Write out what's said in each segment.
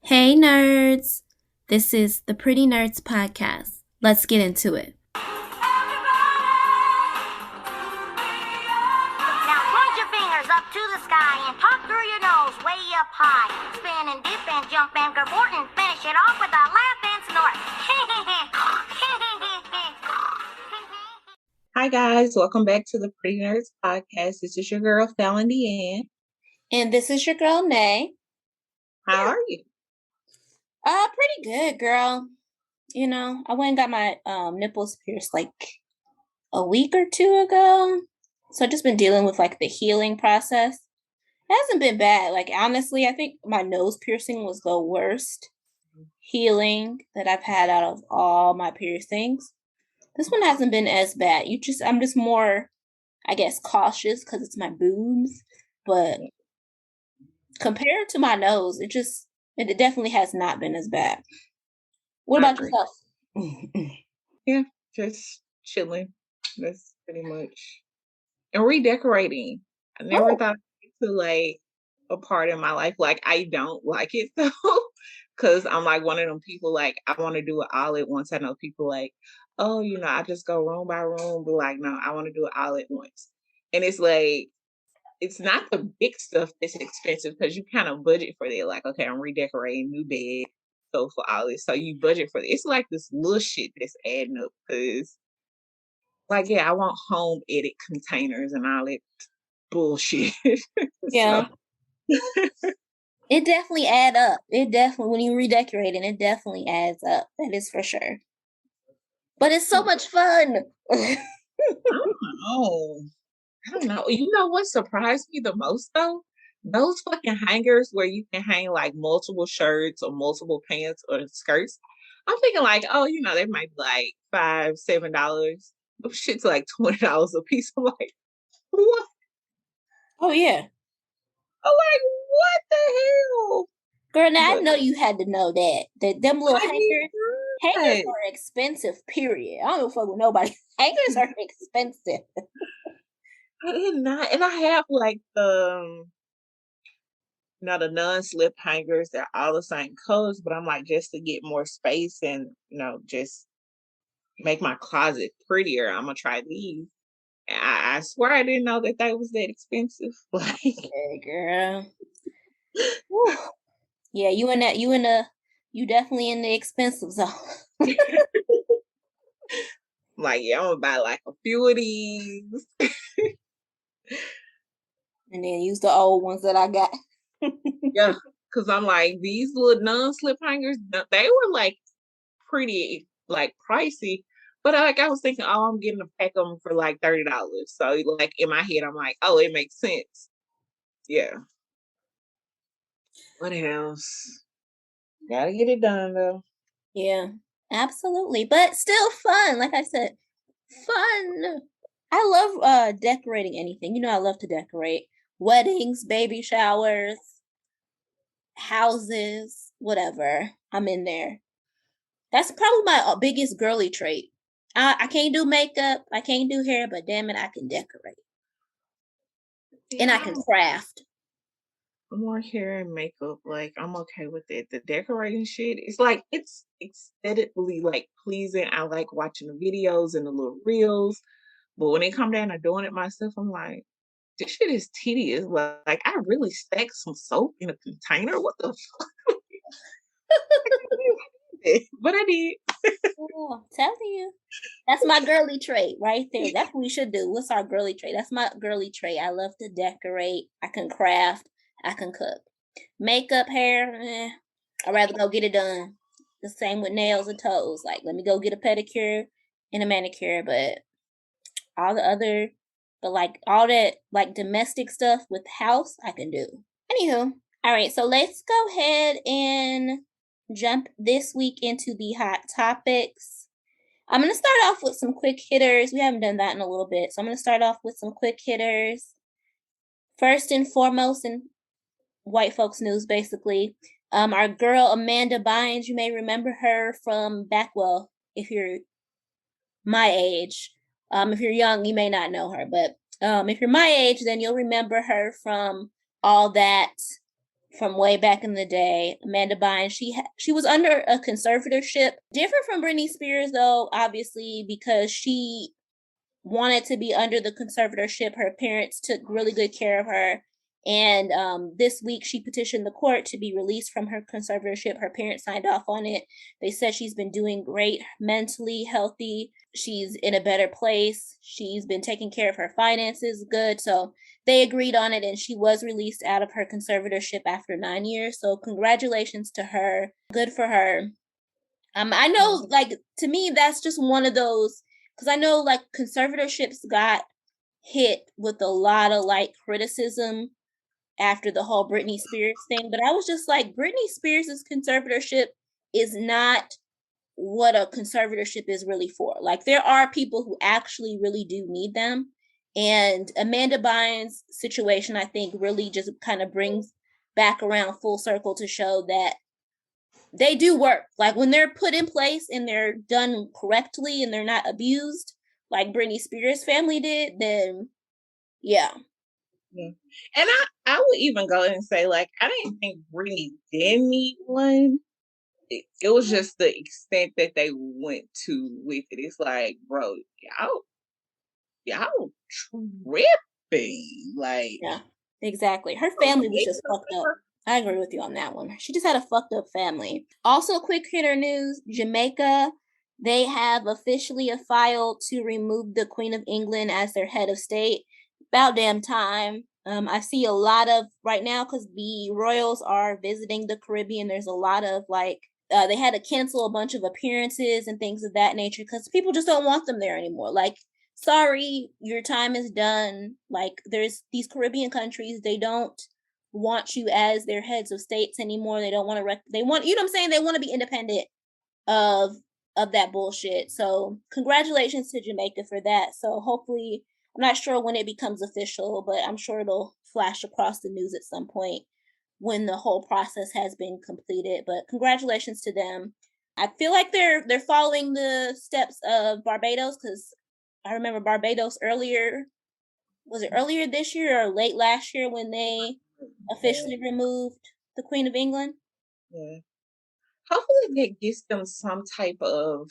Hey nerds! This is the Pretty Nerdz podcast. Let's get into it. Now point your fingers up to the sky and talk through your nose way up high. Spin and dip and jump and cavort and finish it off with a laugh and snort. Hi guys, welcome back to the Pretty Nerdz podcast. This is your girl Falan DeAnn. And this is your girl, Nay. How are you? Pretty good, girl. You know, I went and got my nipples pierced like a week or two ago. So I've just been dealing with like the healing process. It hasn't been bad. Like honestly, I think my nose piercing was the worst healing that I've had out of all my piercings. This one hasn't been as bad. I'm just more, I guess, cautious because it's my boobs. But compared to my nose, it definitely has not been as bad. What about yourself? Yeah, just chilling. That's pretty much. And redecorating. I never thought to like a part in my life. Like I don't like it though. Cause I'm like one of them people like I want to do it all at once. I know people like, oh, I just go room by room, but like, no, I want to do it all at once. And it's like it's not the big stuff that's expensive because you kind of budget for that. Like, okay, I'm redecorating, new bed, sofa, all this. So you budget for it. It's like this little shit that's adding up because, like, yeah, I want home edit containers and all that bullshit. Yeah. It definitely add up. When you redecorate it definitely adds up. That is for sure. But it's so much fun. I don't know. You know what surprised me the most though? Those fucking hangers where you can hang like multiple shirts or multiple pants or skirts. I'm thinking like, oh, they might be like $5, $7. Those shit's like $20 a piece. I'm like, what? Oh yeah. I'm like, what the hell? Girl, now I know you had to know that them little hangers are expensive, period. I don't fuck with nobody. Hangers are expensive. I did not. And I have like the non-slip hangers. They're all the same colors, but I'm like, just to get more space and, just make my closet prettier, I'm going to try these. And I swear I didn't know that they was that expensive. Like, hey, girl. Yeah, you definitely in the expensive zone. Like, yeah, I'm gonna buy like a few of these. And then use the old ones that I got. Yeah, because I'm like, these little non-slip hangers, they were like pretty like pricey. But I was thinking, oh, I'm getting a pack of them for like $30. So like in my head, I'm like, oh, it makes sense. Yeah. What else? Gotta get it done though. Yeah, absolutely. But still fun. Like I said, fun. I love decorating anything. I love to decorate weddings, baby showers, houses, whatever. I'm in there. That's probably my biggest girly trait. I can't do makeup, I can't do hair, but damn it, I can decorate. And I can craft. More hair and makeup, like I'm okay with it. The decorating shit, it's like it's aesthetically like pleasing. I like watching the videos and the little reels, but when it come down to doing it myself, I'm like, this shit is tedious. Like I really stacked some soap in a container. What the fuck? But I did. Oh, I'm telling you. That's my girly trait right there. That's what we should do. What's our girly trait? That's my girly trait. I love to decorate. I can craft. I can cook. Makeup, hair, I'd rather go get it done. The same with nails and toes. Like, let me go get a pedicure and a manicure. But all that like domestic stuff with house, I can do. Anywho, all right. So let's go ahead and jump this week into the hot topics. I'm going to start off with some quick hitters. We haven't done that in a little bit. So I'm going to start off with some quick hitters. First and foremost, in white folks news, basically, our girl Amanda Bynes, you may remember her from if you're my age. If you're young, you may not know her. But if you're my age, then you'll remember her from All That, from way back in the day. Amanda Bynes, she was under a conservatorship, different from Britney Spears though, obviously, because she wanted to be under the conservatorship. Her parents took really good care of her. And this week she petitioned the court to be released from her conservatorship. Her parents signed off on it. They said she's been doing great, mentally healthy. She's in a better place. She's been taking care of her finances good. So they agreed on it, and she was released out of her conservatorship after 9 years. So congratulations to her. Good for her. I know, like, to me, that's just one of those, because I know, like, conservatorships got hit with a lot of, like, criticism after the whole Britney Spears thing. But I was just like, Britney Spears' conservatorship is not what a conservatorship is really for. Like, there are people who actually really do need them. And Amanda Bynes' situation, I think, really just kind of brings back around full circle to show that they do work. Like, when they're put in place and they're done correctly and they're not abused like Britney Spears' family did, then yeah. Yeah. And I would even go and say, like, I didn't think Britney did need one. It was just the extent that they went to with it. It's like, bro, y'all tripping. Like, Yeah, exactly. Her family was just fucked up. I agree with you on that one. She just had a fucked up family. Also, quick hitter news, Jamaica, they have officially filed to remove the Queen of England as their head of state. About damn time. I see a lot of, right now, because the royals are visiting the Caribbean, there's a lot of, like, they had to cancel a bunch of appearances and things of that nature because people just don't want them there anymore. Like, sorry, your time is done. Like, there's these Caribbean countries, they don't want you as their heads of states anymore. They don't want to they want, you know what I'm saying, they want to be independent of that bullshit. So congratulations to Jamaica for that. So hopefully, I'm not sure when it becomes official, but I'm sure it'll flash across the news at some point when the whole process has been completed. But congratulations to them. I feel like they're following the steps of Barbados, because I remember Barbados earlier, was it earlier this year or late last year, when they officially removed the Queen of England? Yeah. Hopefully that gives them some type of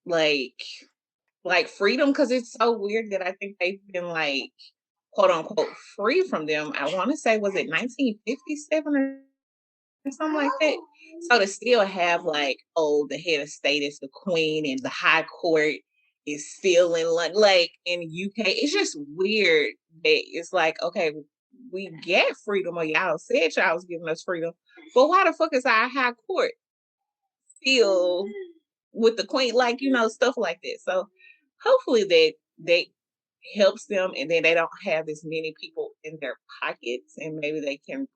like freedom, because it's so weird that I think they've been, like, quote unquote free from them. I want to say, was it 1957 or something like that? So to still have, like, oh, the head of state is the queen and the high court is still in London, like in UK, it's just weird that it's like, okay, we get freedom, or y'all said y'all was giving us freedom, but why the fuck is our high court still with the queen? Like, stuff like that. So hopefully that helps them, and then they don't have as many people in their pockets, and maybe they can,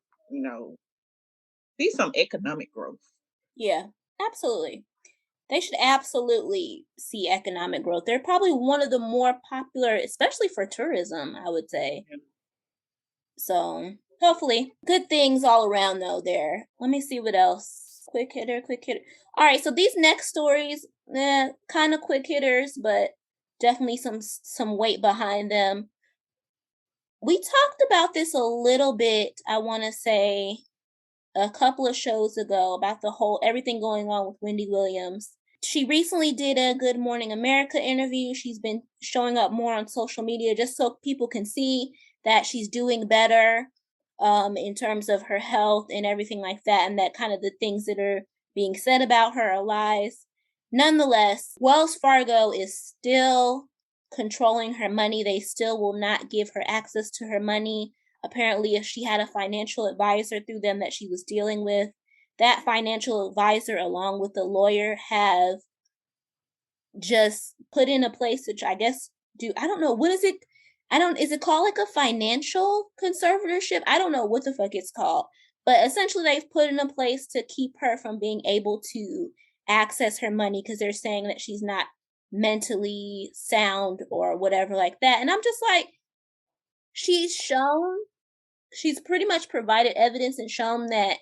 see some economic growth. Yeah, absolutely. They should absolutely see economic growth. They're probably one of the more popular, especially for tourism, I would say. Yeah. So hopefully, good things all around though there. Let me see what else. Quick hitter. All right, so these next stories, kind of quick hitters, but definitely some weight behind them. We talked about this a little bit, I want to say, a couple of shows ago, about the whole everything going on with Wendy Williams. She recently did a Good Morning America interview. She's been showing up more on social media just so people can see that she's doing better in terms of her health and everything like that, and that kind of the things that are being said about her are lies. Nonetheless, Wells Fargo is still controlling her money. They still will not give her access to her money. Apparently, if she had a financial advisor through them that she was dealing with, that financial advisor, along with the lawyer, have just put in a place, which I guess I don't know, what is it? Is it called like a financial conservatorship? I don't know what the fuck it's called. But essentially, they've put in a place to keep her from being able to access her money because they're saying that she's not mentally sound or whatever like that. And I'm just like, she's pretty much provided evidence and shown that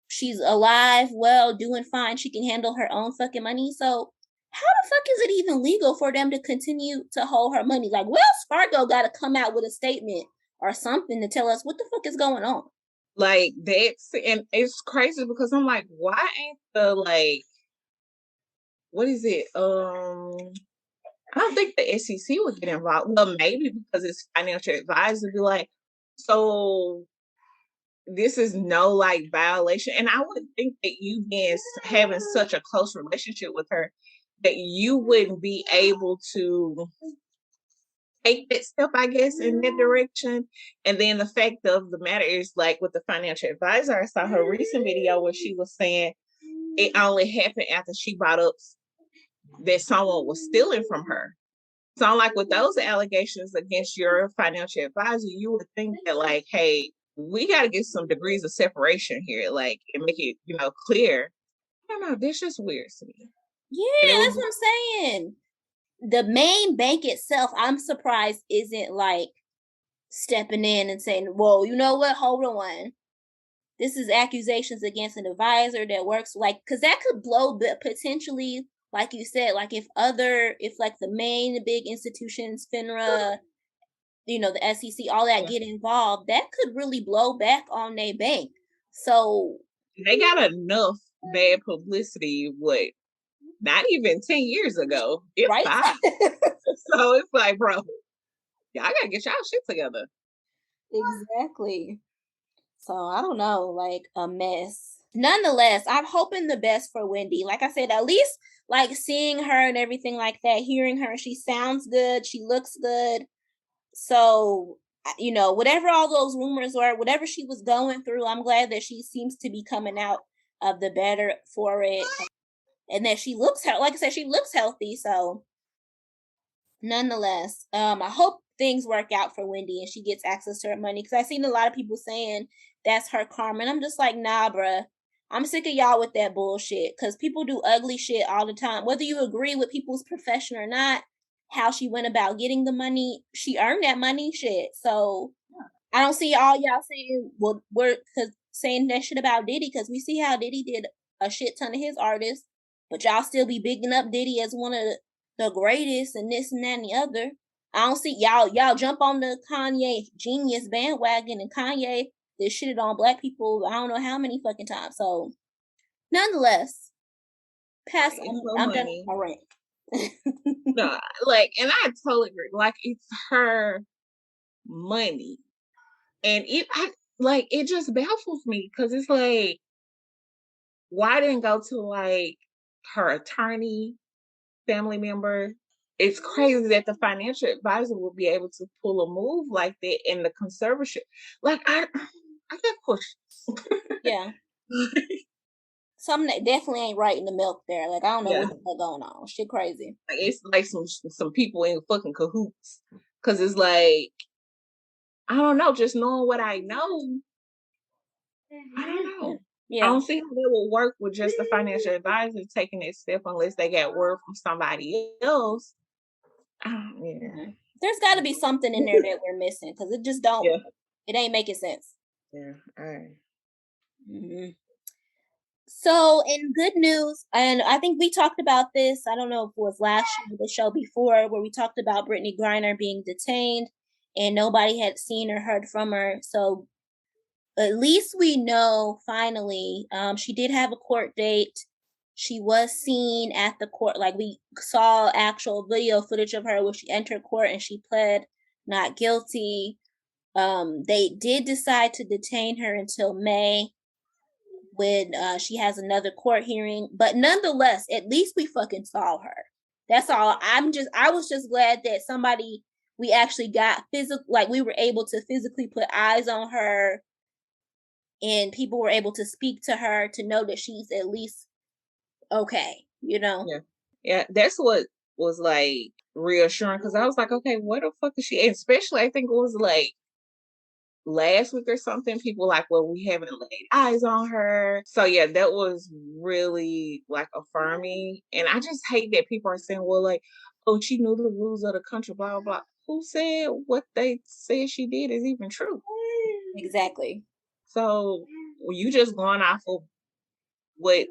she's alive, well, doing fine. She can handle her own fucking money. So how the fuck is it even legal for them to continue to hold her money? Like, Wells Fargo got to come out with a statement or something to tell us what the fuck is going on. Like that's, and it's crazy because I'm like, why ain't the like, what is it? I don't think the SEC would get involved. Well, maybe because it's financial advisor be like, so this is no like violation. And I would think that you being having such a close relationship with her that you wouldn't be able to take that step, I guess, in that direction. And then the fact of the matter is, like with the financial advisor, I saw her recent video where she was saying it only happened after she brought up that someone was stealing from her. So I'm like, with those allegations against your financial advisor, you would think that like, hey, we got to get some degrees of separation here, like, and make it, clear. I don't know. This just weird to me. Yeah, that's what I'm saying. The main bank itself, I'm surprised, isn't like stepping in and saying, "Whoa, you know what? Hold on. This is accusations against an advisor that works like," because that could blow potentially, like you said, like if like the main big institutions, FINRA, the SEC, all that get involved, that could really blow back on their bank. So they got enough bad publicity. What? Not even 10 years ago. It's right? 5. So it's like, bro, y'all gotta get y'all shit together. Exactly. So I don't know, like a mess. Nonetheless, I'm hoping the best for Wendy. Like I said, at least like seeing her and everything like that, hearing her, she sounds good, she looks good. So, whatever all those rumors were, whatever she was going through, I'm glad that she seems to be coming out of the better for it. And that she looks, like I said, she looks healthy. So, nonetheless, I hope things work out for Wendy and she gets access to her money. Because I've seen a lot of people saying that's her karma. And I'm just like, nah, bruh. I'm sick of y'all with that bullshit. Because people do ugly shit all the time. Whether you agree with people's profession or not, how she went about getting the money, she earned that money, shit. So I don't see all y'all saying, well, we're saying that shit about Diddy, because we see how Diddy did a shit ton of his artists, but y'all still be bigging up Diddy as one of the greatest and this and that and the other. I don't see y'all jump on the Kanye genius bandwagon, and Kanye that shitted on black people I don't know how many fucking times. So nonetheless, I'm done with my rant. No, like, and I totally agree. Like, it's her money, and it just baffles me because it's like, why didn't go to like her attorney, family member? It's crazy that the financial advisor will be able to pull a move like that in the conservatorship. Like, I got questions. Yeah. Something that definitely ain't right in the milk there. Like, I don't know what's going on. Shit crazy. Like, it's like some people in fucking cahoots. Cause it's like, I don't know, just knowing what I know, I don't know. Yeah. I don't see how that will work with just the financial advisor taking that step unless they got word from somebody else. There's got to be something in there that we're missing, because it just don't. Yeah. It ain't making sense. Yeah. All right. Mm-hmm. So, in good news, and I think we talked about this, I don't know if it was last show or the show before, where we talked about Brittney Griner being detained and nobody had seen or heard from her. So, at least we know finally, she did have a court date. She was seen at the court. Like, we saw actual video footage of her where she entered court and she pled not guilty. They did decide to detain her until May, when she has another court hearing. But nonetheless, at least we fucking saw her. That's all. I was just glad that we actually got physical, like we were able to physically put eyes on her, and people were able to speak to her to know that she's at least okay, Yeah, that's what was like reassuring, because I was like, okay, where the fuck is she? And especially, I think it was like last week or something, people like, well, we haven't laid eyes on her. So yeah, that was really like affirming. And I just hate that people are saying, well, like, oh, she knew the rules of the country, blah blah blah. Who said what they said she did is even true? Exactly. So you just going off of what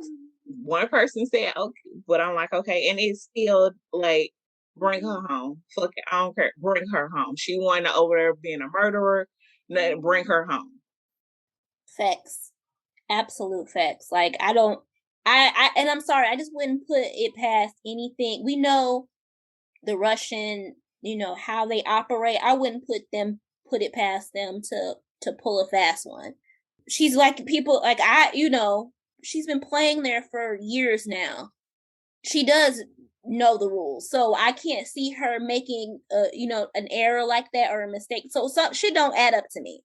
one person said, okay, but I'm like, okay, and it's still like, bring her home. Fuck it, I don't care. Bring her home. She wanted over there being a murderer. Bring her home. Facts. Absolute facts. Like, and I'm sorry, I just wouldn't put it past anything. We know the Russian, how they operate. I wouldn't put it past them to pull a fast one. She's like people like she's been playing there for years now. She does know the rules, so I can't see her making an error like that or a mistake. So shit don't add up to me.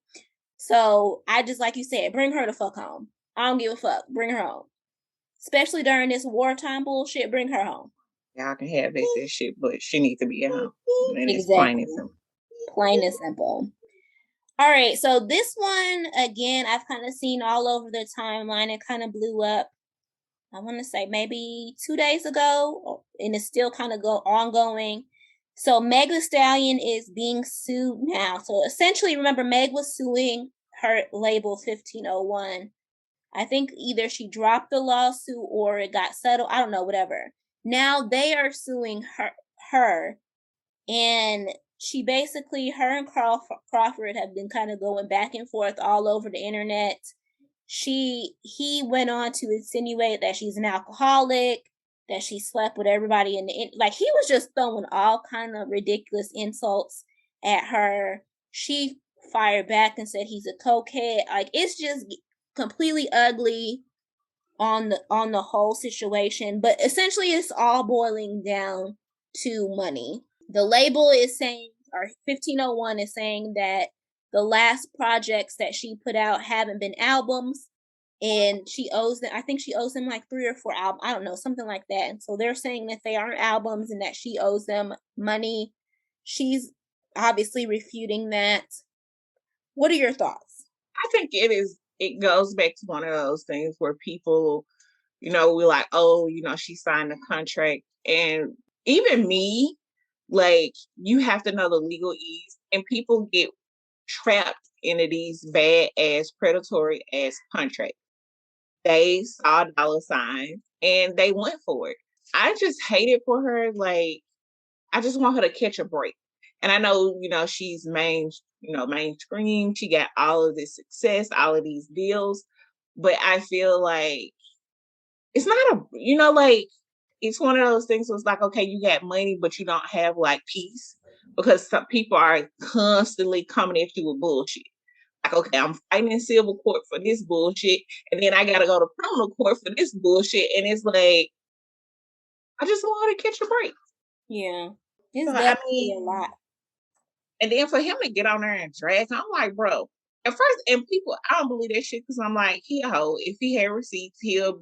So I just, like you said, bring her the fuck home. I don't give a fuck. Bring her home. Especially during this wartime bullshit, bring her home. Y'all can have that shit, but she needs to be at home. And exactly. It's plain and simple. Plain and simple. All right, so this one, again, I've kind of seen all over the timeline. It kind of blew up, I want to say maybe 2 days ago, and it's still kind of ongoing. So Meg Thee Stallion is being sued now. So essentially, remember, Meg was suing her label 1501. I think either she dropped the lawsuit or it got settled. I don't know, whatever. Now they are suing her, and she basically, her and Crawford have been kind of going back and forth all over the internet. He went on to insinuate that she's an alcoholic, that she slept with everybody like, he was just throwing all kind of ridiculous insults at her. She fired back and said he's a cokehead. Like, it's just completely ugly on the whole situation. But essentially, it's all boiling down to money. The label is saying, or 1501 is saying, that the last projects that she put out haven't been albums, and she owes them, I think she owes them like 3 or 4 albums, I don't know, something like that. And so they're saying that they aren't albums and that she owes them money. She's obviously refuting that. What are your thoughts? I think it goes back to one of those things where people, we're like, oh, she signed a contract. And even me, like, you have to know the legalese, and people get trapped into these bad ass predatory ass contracts. They saw dollar signs and they went for it. I just hate it for her. Like, I just want her to catch a break. And I know, she's mainstream. She got all of this success, all of these deals. But I feel like it's not like, it's one of those things where it's like, okay, you got money, but you don't have like peace, because some people are constantly coming at you with bullshit. Like, okay, I'm fighting in civil court for this bullshit, and then I gotta go to criminal court for this bullshit. And it's like, I just want her to catch a break. Yeah. It's definitely a lot. And then for him to get on there and drag, I'm like, bro, at first, and people, I don't believe that shit, because I'm like, he a hoe. If he had receipts, he'll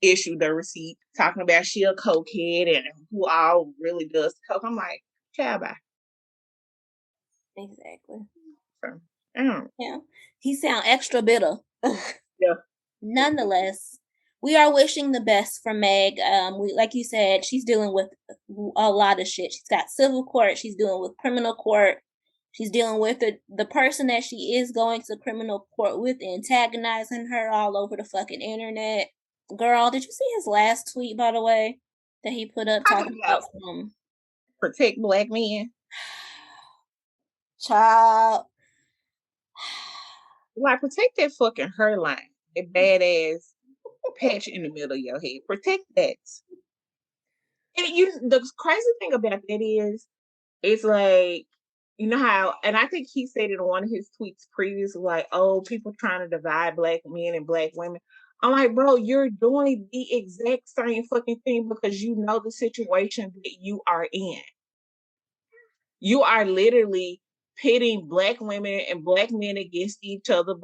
issue the receipt talking about she a cokehead and who all really does coke. I'm like, ciao, bye. Exactly. So, yeah. He sound extra bitter. Yeah. Nonetheless, we are wishing the best for Meg. Like you said, she's dealing with a lot of shit. She's got civil court. She's dealing with criminal court. She's dealing with the person that she is going to criminal court with, antagonizing her all over the fucking internet. Girl, did you see his last tweet, by the way, that he put up talking about protect Black men? Child. Like, protect that fucking hairline, that badass patch in the middle of your head. Protect that. And the crazy thing about that is, it's like, how, and I think he said it in one of his tweets previously, like, oh, people trying to divide Black men and Black women. I'm like, bro, you're doing the exact same fucking thing, because you know the situation that you are in. You are literally pitting Black women and Black men against each other,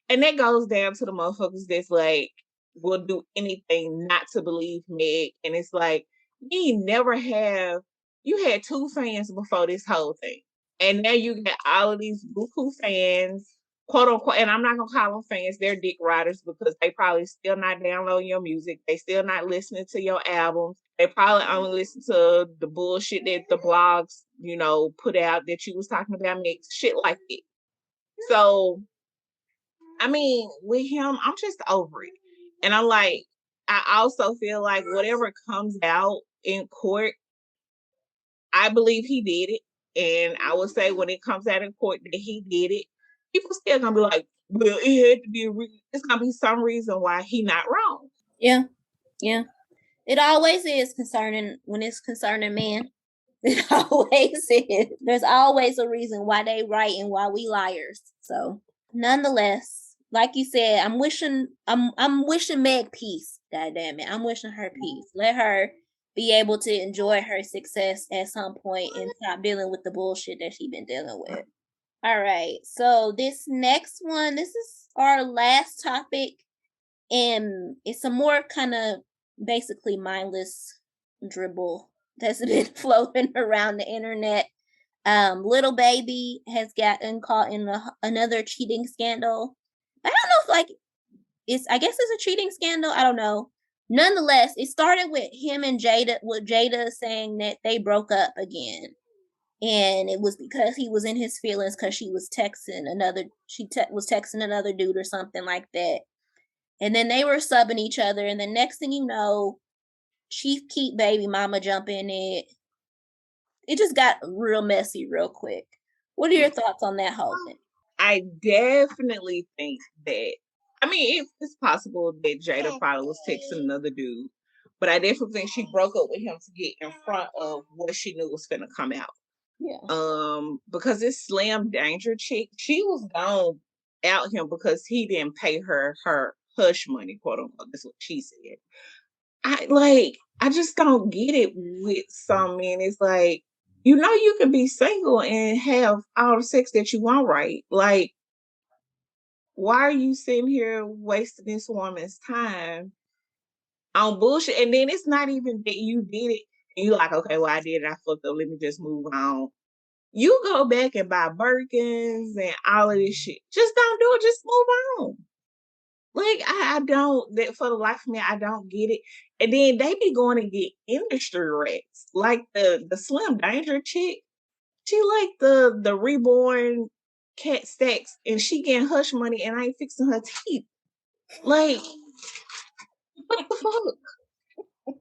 and that goes down to the motherfuckers that's like, will do anything not to believe Meg. And it's like, you had 2 fans before this whole thing. And now you got all of these buku fans, quote unquote, and I'm not gonna call them fans, they're dick riders, because they probably still not downloading your music. They still not listening to your albums. They probably only listen to the bullshit that the blogs, put out that you was talking about, mix shit like it. So, I mean, with him, I'm just over it. And I'm like, I also feel like whatever comes out in court, I believe he did it. And I would say when it comes out in court that he did it, people still gonna be like, but it had to be it's gonna be some reason why he not wrong. Yeah. It always is concerning when it's concerning men. It always is. There's always a reason why they right and why we liars. So nonetheless, like you said, I'm wishing Meg peace. God damn it. I'm wishing her peace. Let her be able to enjoy her success at some point and stop dealing with the bullshit that she's been dealing with. All right. So this next one, this is our last topic, and it's a more kind of basically mindless dribble that's been floating around the internet. Lil Baby has gotten caught in another cheating scandal. I don't know if I guess it's a cheating scandal. I don't know. Nonetheless, it started with him and Jada saying that they broke up again. And it was because he was in his feelings because she was texting was texting another dude or something like that. And then they were subbing each other. And the next thing you know, Chief Keep baby mama jump in it. It just got real messy real quick. What are your thoughts on that whole thing? I definitely think that, I mean, it's possible that Jada probably was texting another dude, but I definitely think she broke up with him to get in front of what she knew was finna come out. Yeah. Because this Slam Danger chick, she was gone out him because he didn't pay her hush money, quote unquote. That's what she said. I just don't get it with some men. It's like, you know, you can be single and have all the sex that you want, right? Like, why are you sitting here wasting this woman's time on bullshit? And then it's not even that you did it and you're like, okay, well, I did it. I fucked up. Let me just move on. You go back and buy Birkins and all of this shit. Just don't do it. Just move on. Like, I don't, that for the life of me, I don't get it. And then they be going to get industry rats. Like the Slim Danger chick, she like the reborn Cat Stacks, and she getting hush money and I ain't fixing her teeth. Like, what the fuck?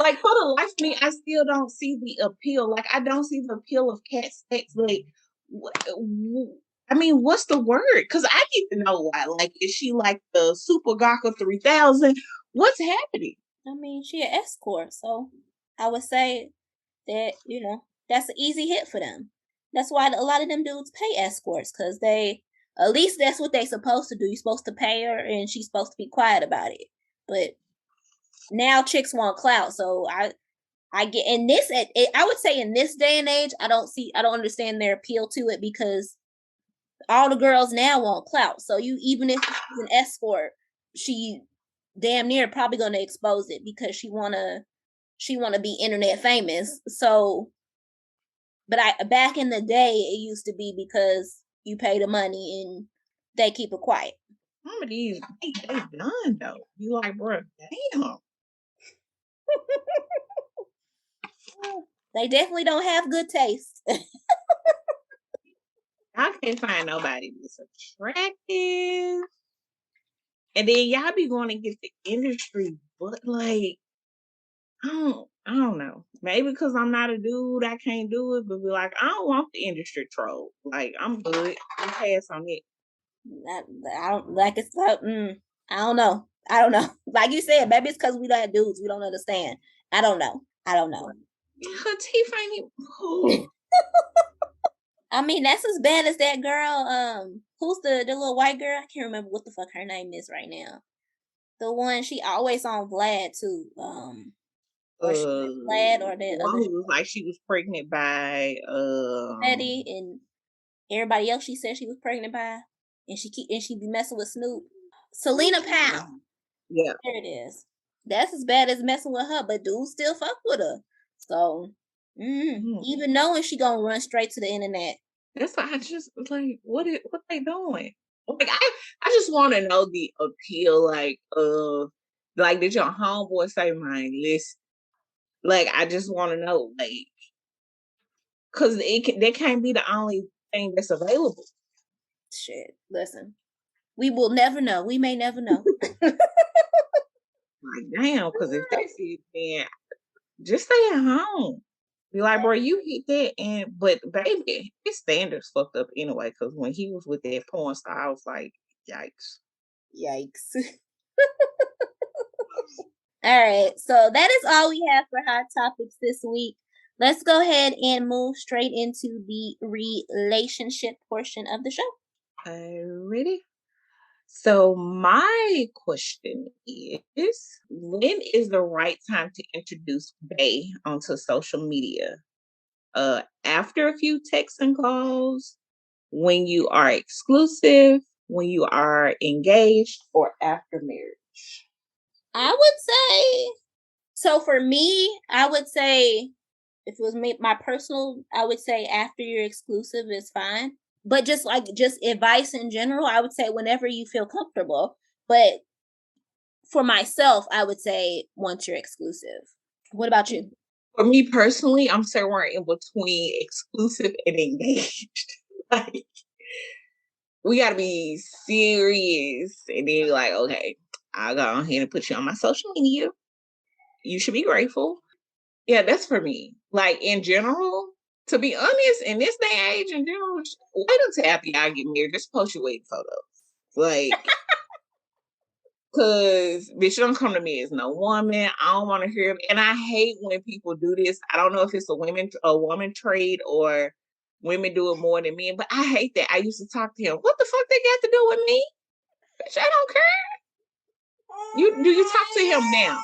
Like, for the life of me, I still don't see the appeal. Like, I don't see the appeal of Cat Stacks. Like, I mean, what's the word? Because I need to know why. Like, is she like the Super Gawker 3000? What's happening? I mean, she an escort, so I would say that, you know, that's an easy hit for them. That's why a lot of them dudes pay escorts, because at least that's what they supposed to do. You're supposed to pay her, and she's supposed to be quiet about it. But now chicks want clout, so I get in this. I would say in this day and age, I don't understand their appeal to it, because all the girls now want clout. So even if she's an escort, she damn near probably gonna expose it because she wanna be internet famous. So, but back in the day, it used to be because you pay the money and they keep it quiet. Some of these they done though. You like, bro, damn. They definitely don't have good taste. I can't find nobody that's attractive. And then y'all be going to get the industry, but like, I don't know. Maybe because I'm not a dude, I can't do it. But be like, I don't want the industry troll. Like, I'm good. You pass on it. I don't like it's. I don't know. I don't know. Like you said, maybe it's because we not dudes. We don't understand. I don't know. Her teeth ain't even. Oh. I mean, that's as bad as that girl. Who's the little white girl? I can't remember what the fuck her name is right now. The one she always on Vlad too. Or Vlad or the one other. who was like she was pregnant by Betty and everybody else. She said she was pregnant by, and she be messing with Snoop. Selena Powell. Yeah, there it is. That's as bad as messing with her, but dudes still fuck with her. So. Even knowing she gonna run straight to the internet. That's why I just like what they doing? Like I just want to know the appeal, like did your homeboy say, "Man, listen"? Like I just want to know, like, because that can't be the only thing that's available. Shit, listen, we will never know. We may never know. Like damn, because if that's it, then just stay at home. Be like, bro, you hit that, but baby, his standards fucked up anyway. Because when he was with that porn star, I was like, Yikes. Yikes. All right, so that is all we have for hot topics this week. Let's go ahead and move straight into the relationship portion of the show. Alrighty. So my question is, when is the right time to introduce Bay onto social media? After a few texts and calls, when you are exclusive, when you are engaged, or after marriage? I would say, so for me, I would say, if it was my personal, I would say after you're exclusive is fine. But just advice in general, I would say whenever you feel comfortable. But for myself, I would say once you're exclusive. What about you? For me personally, I'm somewhere in between exclusive and engaged. Like, we gotta be serious. And then you're like, okay, I'll go ahead and put you on my social media. You should be grateful. Yeah, that's for me. Like, in general, to be honest, in this day and age, in general, wait until after y'all get married. Just post your wedding photos. Like, cause bitch, don't come to me as no woman. I don't want to hear it. And I hate when people do this. I don't know if it's a woman trait or women do it more than men, but I hate that. I used to talk to him. What the fuck they got to do with me? Bitch, I don't care. You talk to him now?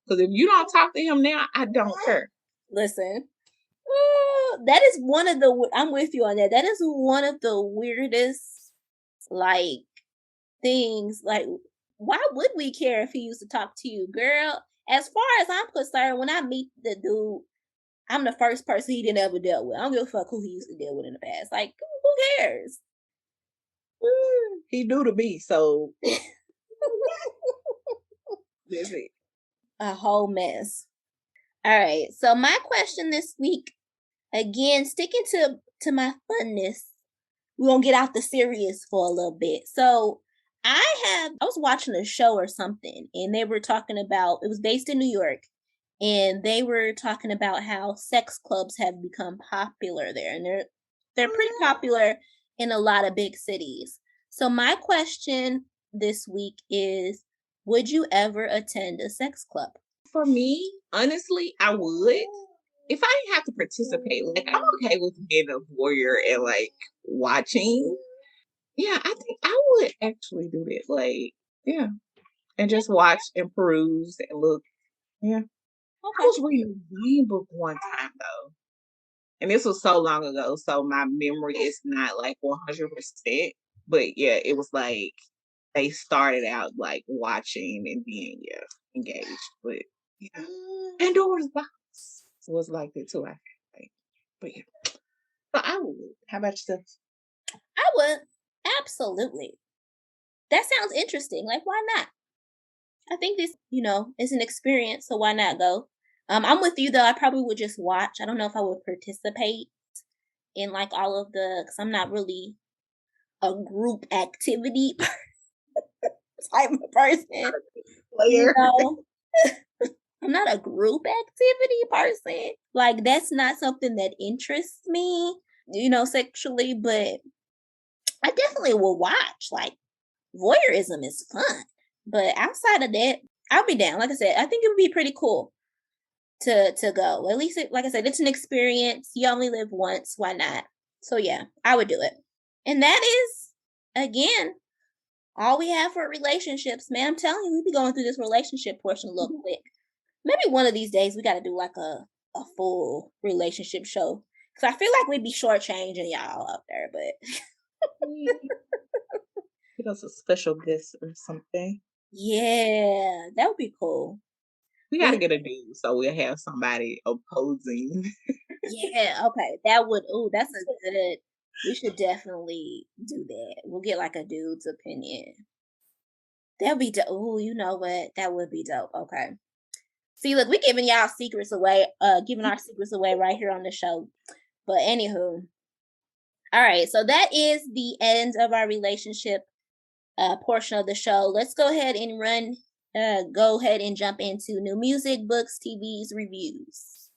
Because if you don't talk to him now, I don't care. Listen, that is one of the. I'm with you on that. That is one of the weirdest, like, things. Like, why would we care if he used to talk to you, girl? As far as I'm concerned, when I meet the dude, I'm the first person he didn't ever deal with. I don't give a fuck who he used to deal with in the past. Like, who cares? He do to me, so that's it. A whole mess. All right. So my question this week, again, sticking to my funness, we're gonna get out the serious for a little bit. So I was watching a show or something, and they were talking about, it was based in New York, and they were talking about how sex clubs have become popular there, and they're pretty popular in a lot of big cities. So my question this week is, would you ever attend a sex club? For me, honestly, I would. If I didn't have to participate, like, I'm okay with being a warrior and like watching. Yeah, I think I would actually do that. Like, yeah, and just watch and peruse and look. Yeah, I was reading a Vine book one time though, and this was so long ago, so my memory is not like 100%. But yeah, it was like they started out like watching and being engaged, but yeah, Pandora's Box was like that too. I think, but yeah, so I would. How about yourself? I would. Absolutely. That sounds interesting. Like, why not? I think this, is an experience, so why not go? I'm with you though. I probably would just watch. I don't know if I would participate in like all of because I'm not really a group activity type of person. You Player. know, I'm not a group activity person. Like, that's not something that interests me, sexually, but I definitely will watch. Like, voyeurism is fun. But outside of that, I'll be down. Like I said, I think it would be pretty cool to go. At least, like I said, it's an experience. You only live once. Why not? So yeah, I would do it. And that is, again, all we have for relationships, man. I'm telling you, we be going through this relationship portion a little quick. Maybe one of these days we got to do like a full relationship show, because I feel like we'd be shortchanging y'all out there. But Get us a special guest or something. yeah, that would be cool. We gotta get a dude so we'll have somebody opposing. Yeah, okay. That would, that's a good, we should definitely do that. We'll get like a dude's opinion. That'd be dope. Oh, you know what? That would be dope. Okay. See, look, we giving y'all secrets away, giving our secrets away right here on the show. But anywho, all right. So that is the end of our relationship portion of the show. Let's go ahead and go ahead and jump into new music, books, TVs, reviews.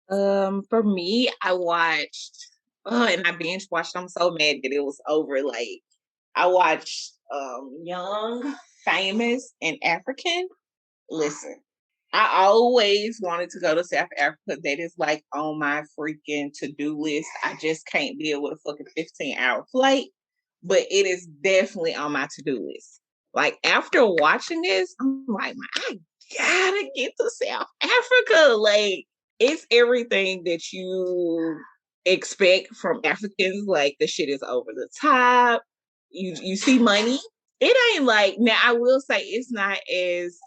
For me, I watched, and I binge watched. I'm so mad that it was over like I watched Young, Famous, and African. Listen, I always wanted to go to South Africa. That is like on my freaking to-do list. I just can't deal with a fucking 15-hour flight, but it is definitely on my to-do list. Like after watching this, I'm like, I gotta get to South Africa. Like it's everything that you expect from Africans. Like the shit is over the top. You see money. It ain't like now. I will say it's not as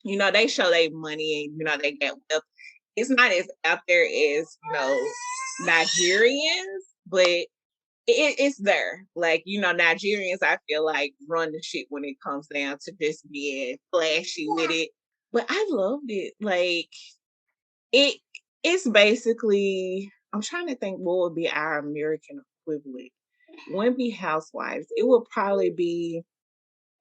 they show their money and they get wealth. It's not as out there as Nigerians, but it's there. Like Nigerians, I feel like run the shit when it comes down to just being flashy with it. But I loved it. Like it's basically. I'm trying to think what would be our American equivalent. Wouldn't be Housewives. It would probably be.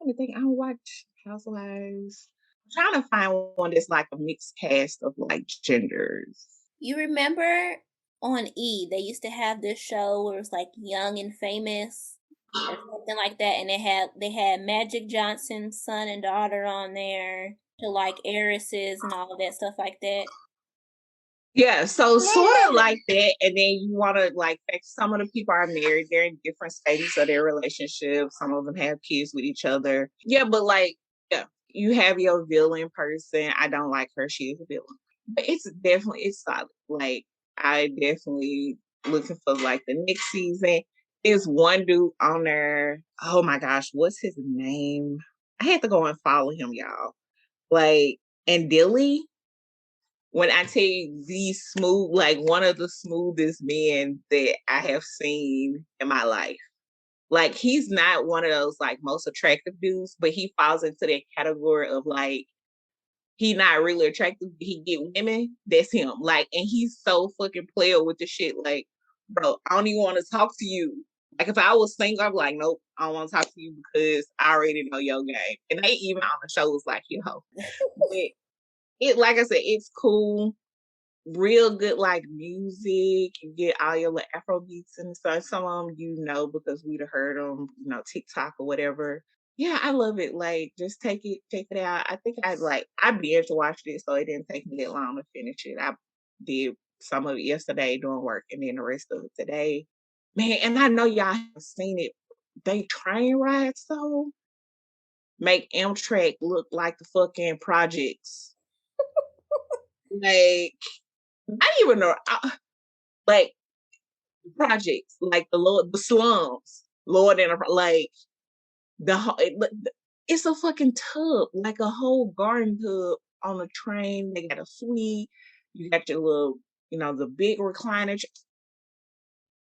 I'm trying to think. I watch Housewives. I'm trying to find one that's like a mixed cast of like genders. You remember on E, they used to have this show where it was like Young and Famous or something like that, and they had Magic Johnson's son and daughter on there to like heiresses and all of that stuff like that. Yeah, so sort of like that, and then you want to like some of the people are married, they're in different stages of their relationship. Some of them have kids with each other. Yeah, but like, yeah, you have your villain person. I don't like her; she is a villain, but it's solid. Like, I definitely looking for like the next season. There's one dude on there. Oh my gosh, what's his name? I had to go and follow him, y'all. Like, and Dilly. When I tell you these smooth, like one of the smoothest men that I have seen in my life. Like he's not one of those like most attractive dudes, but he falls into that category of like he not really attractive, but he get women. That's him. Like, and he's so fucking player with the shit. Like, bro, I don't even want to talk to you. Like if I was single, I'm like, nope, I don't want to talk to you because I already know your game. And they even on the show was like, but like I said, it's cool. Real good like music. You get all your little Afro beats and stuff. Some of them because we'd have heard them, TikTok or whatever. Yeah, I love it. Like just check it out. I think I binge watched it, so it didn't take me that long to finish it. I did some of it yesterday doing work and then the rest of it today. Man, and I know y'all have seen it. They train rides though make Amtrak look like the fucking projects. Like I didn't even know, like projects, like the slums, Lord, and like it's a fucking tub, like a whole garden tub on a train. They got a suite. You got your little, the big recliner.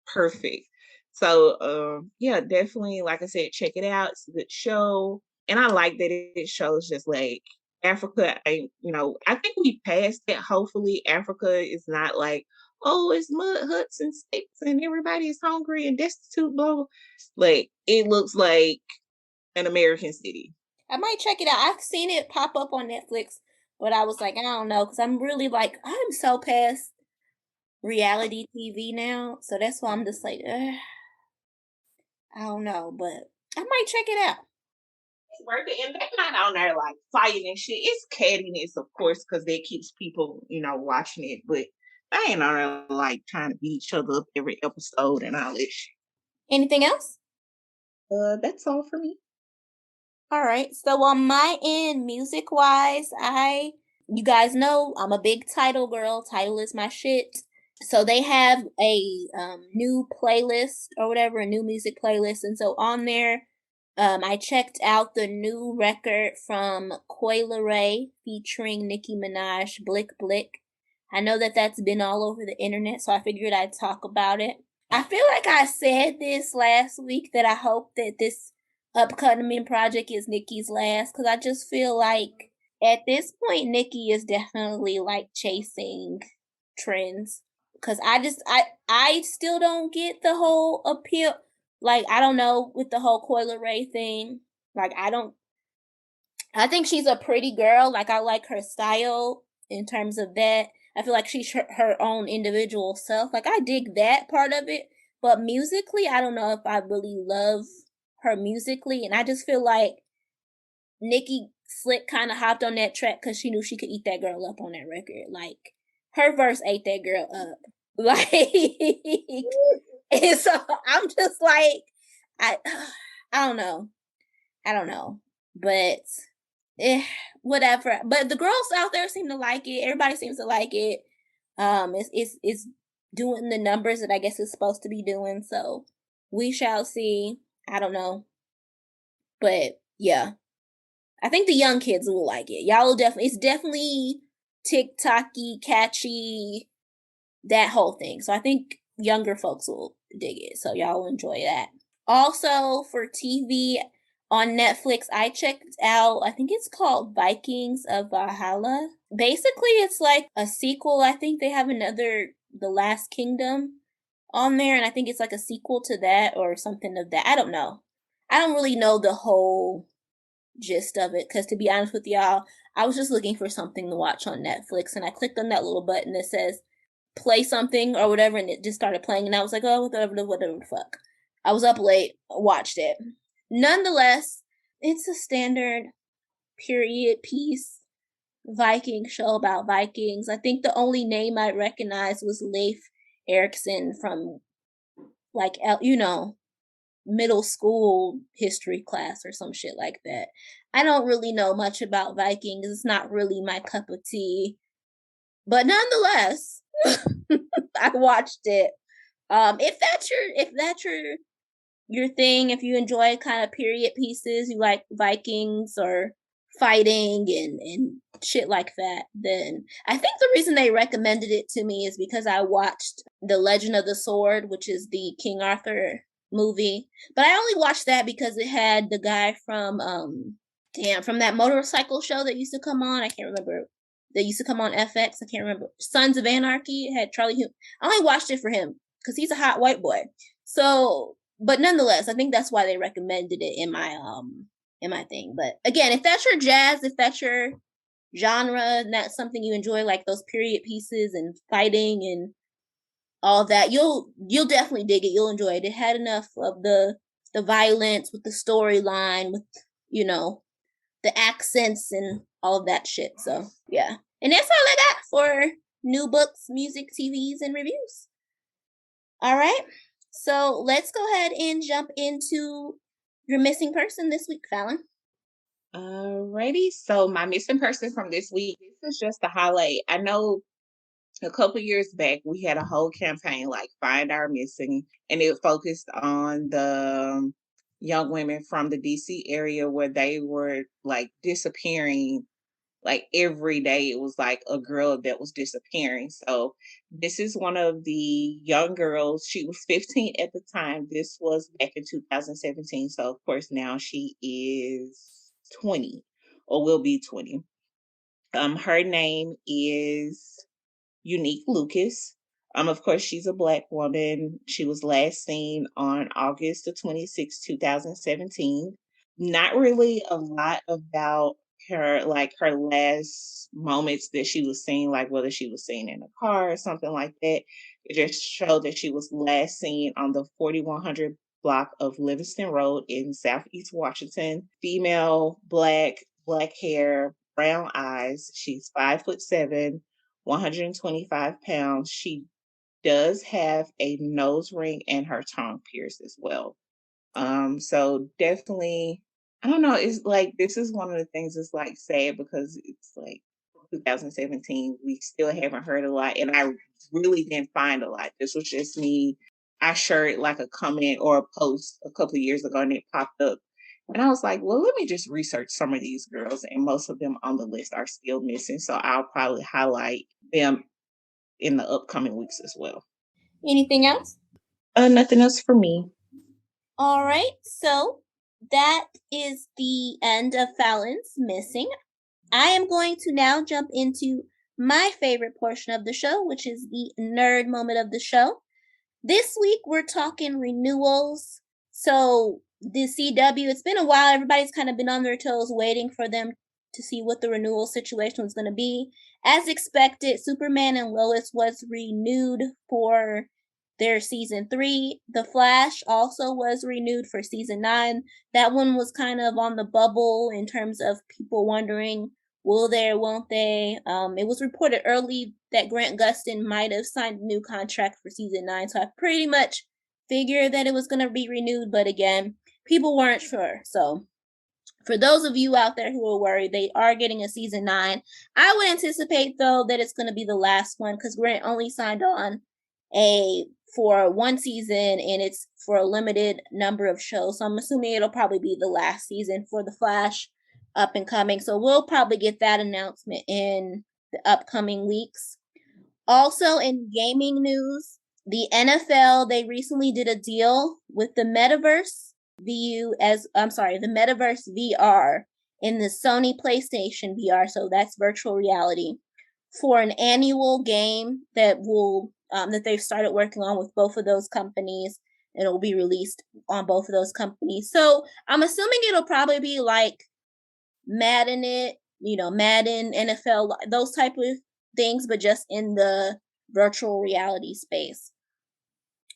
Perfect. So, yeah, definitely. Like I said, check it out. It's a good show, and I like that it shows just like Africa. I think we passed it. Hopefully, Africa is not like, oh, it's mud huts and sticks and everybody is hungry and destitute. Blah, blah. Like it looks like an American city. I might check it out. I've seen it pop up on Netflix, but I was like, I don't know, because I'm really like, I'm so past reality TV now, so that's why I'm just like, I don't know, but I might check it out. Worth it, and they're not on there like fighting and shit. It's cattiness, of course, because that keeps people, watching it. But they ain't on there like trying to beat each other up every episode and all that shit. Anything else? That's all for me. All right. So on my end, music wise, you guys know I'm a big Tidal girl. Tidal is my shit. So they have a new playlist or whatever, a new music playlist, and so on there. I checked out the new record from Coi Leray featuring Nicki Minaj, Blick Blick. I know that that's been all over the internet, so I figured I'd talk about it. I feel like I said this last week that I hope that this upcoming project is Nicki's last, because I just feel like at this point, Nicki is definitely like chasing trends. Because I still don't get the whole appeal. Like, I don't know, with the whole Coi Leray thing. Like, I think she's a pretty girl. Like, I like her style in terms of that. I feel like she's her own individual self. Like, I dig that part of it. But musically, I don't know if I really love her musically, and I just feel like Nicki Slick kind of hopped on that track because she knew she could eat that girl up on that record. Like, her verse ate that girl up. Like, and so I'm just like, I don't know. I don't know. But whatever. But the girls out there seem to like it. Everybody seems to like it. It's doing the numbers that I guess it's supposed to be doing. So we shall see. I don't know. But yeah. I think the young kids will like it. Y'all will definitely, it's definitely TikTok-y, catchy, that whole thing. So I think younger folks will dig it. So y'all will enjoy that. Also for TV on Netflix, I checked out, I think it's called Vikings of Valhalla. Basically, it's like a sequel. I think they have another, The Last Kingdom on there. And I think it's like a sequel to that or something of that. I don't know. I don't really know the whole gist of it, because to be honest with y'all, I was just looking for something to watch on Netflix, and I clicked on that little button that says play something or whatever, and it just started playing, and I was like, oh, whatever the fuck. I was up late, watched it. Nonetheless, it's a standard period piece Viking show about Vikings. I think the only name I recognized was Leif Erikson from, like, middle school history class or some shit like that. I don't really know much about Vikings. It's not really my cup of tea. But nonetheless, I watched it. If that's your thing, if you enjoy kind of period pieces, you like Vikings or fighting and shit like that, then I think the reason they recommended it to me is because I watched The Legend of the Sword, which is the King Arthur movie. But I only watched that because it had the guy from from that motorcycle show that used to come on. I can't remember. That used to come on FX. I can't remember. Sons of Anarchy. It had Charlie Hume. I only watched it for him because he's a hot white boy. So, but nonetheless, I think that's why they recommended it in my thing. But again, if that's your jazz, if that's your genre, and that's something you enjoy, like those period pieces and fighting and all that, you'll definitely dig it. You'll enjoy it. It had enough of the violence with the storyline, with the accents and all of that shit. So yeah, and that's all I got for new books, music, TVs, and reviews. All right, so let's go ahead and jump into your missing person this week, Falan. Alrighty, so my missing person from this week, this is just a highlight. I know a couple years back we had a whole campaign like Find Our Missing, and it focused on the young women from the DC area where they were like disappearing. Like every day it was like a girl that was disappearing. So this is one of the young girls. She was 15 at the time. This was back in 2017. So of course now she is 20 or will be 20. Her name is Unique Lucas. Of course, she's a Black woman. She was last seen on August the 26th, 2017. Not really a lot about her, like her last moments that she was seen, like whether she was seen in a car or something like that. It just showed that she was last seen on the 4100 block of Livingston Road in Southeast Washington. Female, black hair, brown eyes. She's 5'7", 125 pounds. She does have a nose ring and her tongue pierced as well. So definitely, I don't know. It's like, this is one of the things that's like sad because it's like 2017, we still haven't heard a lot. And I really didn't find a lot. This was just me. I shared like a comment or a post a couple of years ago and it popped up. And I was like, well, let me just research some of these girls. And most of them on the list are still missing. So I'll probably highlight them in the upcoming weeks as well. Anything else? Nothing else for me. All right. So that is the end of Falan's Missing. I am going to now jump into my favorite portion of the show, which is the nerd moment of the show. This week, we're talking renewals. So the CW, it's been a while. Everybody's kind of been on their toes waiting for them to see what the renewal situation was going to be. As expected, Superman and Lois was renewed for their season 3. The Flash also was renewed for season 9. That one was kind of on the bubble in terms of people wondering, will they or won't they? It was reported early that Grant Gustin might have signed a new contract for season 9, so I pretty much figured that it was going to be renewed, but again, people weren't sure. So for those of you out there who are worried, they are getting a season 9. I would anticipate, though, that it's going to be the last one because Grant only signed on for one season, and it's for a limited number of shows. So I'm assuming it'll probably be the last season for The Flash up and coming. So we'll probably get that announcement in the upcoming weeks. Also in gaming news, the NFL, they recently did a deal with the Metaverse the Metaverse VR in the Sony PlayStation VR, so that's virtual reality, for an annual game that will that they've started working on with both of those companies. And it will be released on both of those companies. So I'm assuming it'll probably be like Madden, NFL, those type of things, but just in the virtual reality space.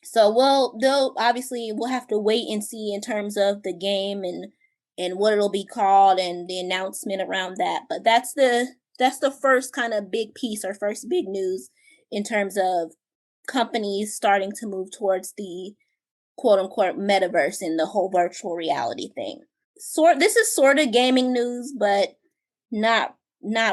So we'll have to wait and see in terms of the game and what it'll be called and the announcement around that. But that's the first kind of big piece or first big news in terms of companies starting to move towards the quote unquote metaverse and the whole virtual reality thing. This is sort of gaming news, but not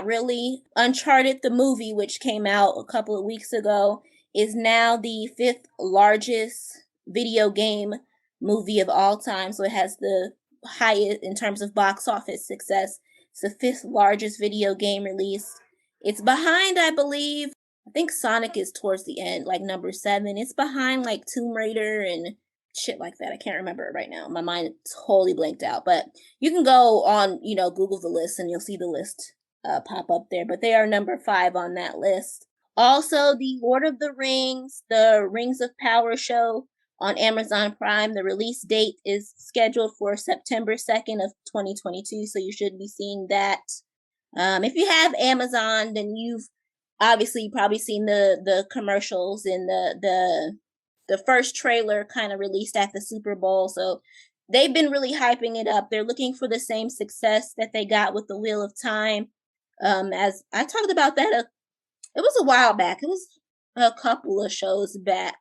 really. Uncharted, the movie, which came out a couple of weeks ago, is now the 5th largest video game movie of all time. So it has the highest in terms of box office success. It's the 5th largest video game release. It's behind, I believe, I think Sonic is towards the end, like number 7. It's behind like Tomb Raider and shit like that. I can't remember it right now. My mind totally blanked out. But you can go on, Google the list and you'll see the list pop up there. But they are number 5 on that list. Also, the Lord of the Rings, the Rings of Power show on Amazon Prime. The release date is scheduled for September 2nd of 2022. So you should be seeing that. If you have Amazon, then you've obviously probably seen the commercials and the first trailer kind of released at the Super Bowl. So they've been really hyping it up. They're looking for the same success that they got with the Wheel of Time. As I talked about that, it was a while back. It was a couple of shows back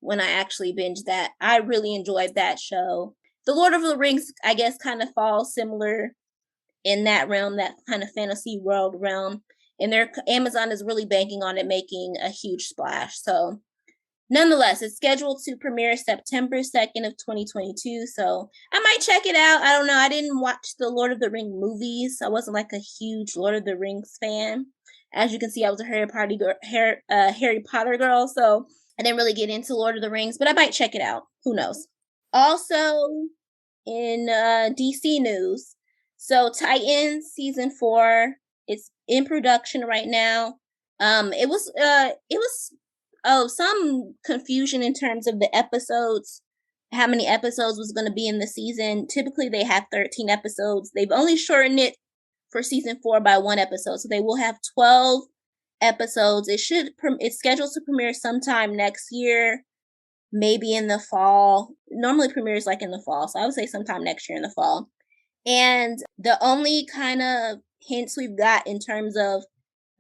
when I actually binged that. I really enjoyed that show. The Lord of the Rings, I guess, kind of falls similar in that realm, that kind of fantasy world realm. And Amazon is really banking on it making a huge splash. So nonetheless, it's scheduled to premiere September 2nd of 2022. So I might check it out. I don't know. I didn't watch the Lord of the Rings movies. I wasn't like a huge Lord of the Rings fan. As you can see, I was a Harry Potter girl. So I didn't really get into Lord of the Rings, but I might check it out. Who knows? Also in DC news, so Titans season 4, it's in production right now. It was some confusion in terms of the episodes, how many episodes was going to be in the season. Typically, they have 13 episodes. They've only shortened it for season 4 by 1 episode, so they will have 12 episodes. It's scheduled to premiere sometime next year, maybe in the fall. Normally premieres like in the fall, so I would say sometime next year in the fall. And the only kind of hints we've got in terms of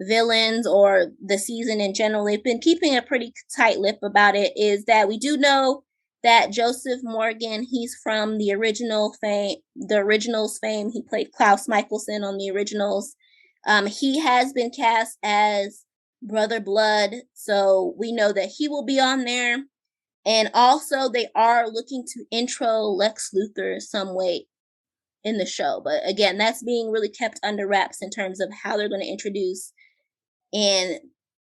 villains or the season in general, they've been keeping a pretty tight lip about it, is that we do know that Joseph Morgan, he's from the Originals fame. He played Klaus Michelson on the Originals. He has been cast as Brother Blood, so we know that he will be on there. And also they are looking to intro Lex Luthor some way in the show. But again, that's being really kept under wraps in terms of how they're going to introduce and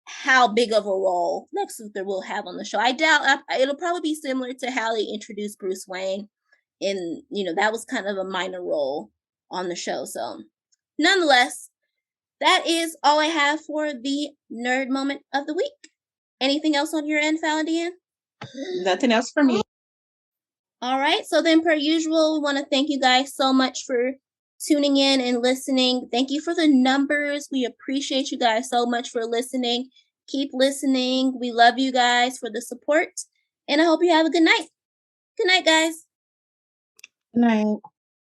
how big of a role Lex Luthor will have on the show. I doubt it'll probably be similar to how they introduced Bruce Wayne. And, that was kind of a minor role on the show. So nonetheless, that is all I have for the nerd moment of the week. Anything else on your end, Falan DeAnn? Nothing else for me. All right. So then, per usual, we want to thank you guys so much for tuning in and listening. Thank you for the numbers. We appreciate you guys so much for listening. Keep listening. We love you guys for the support. And I hope you have a good night. Good night, guys. Good night.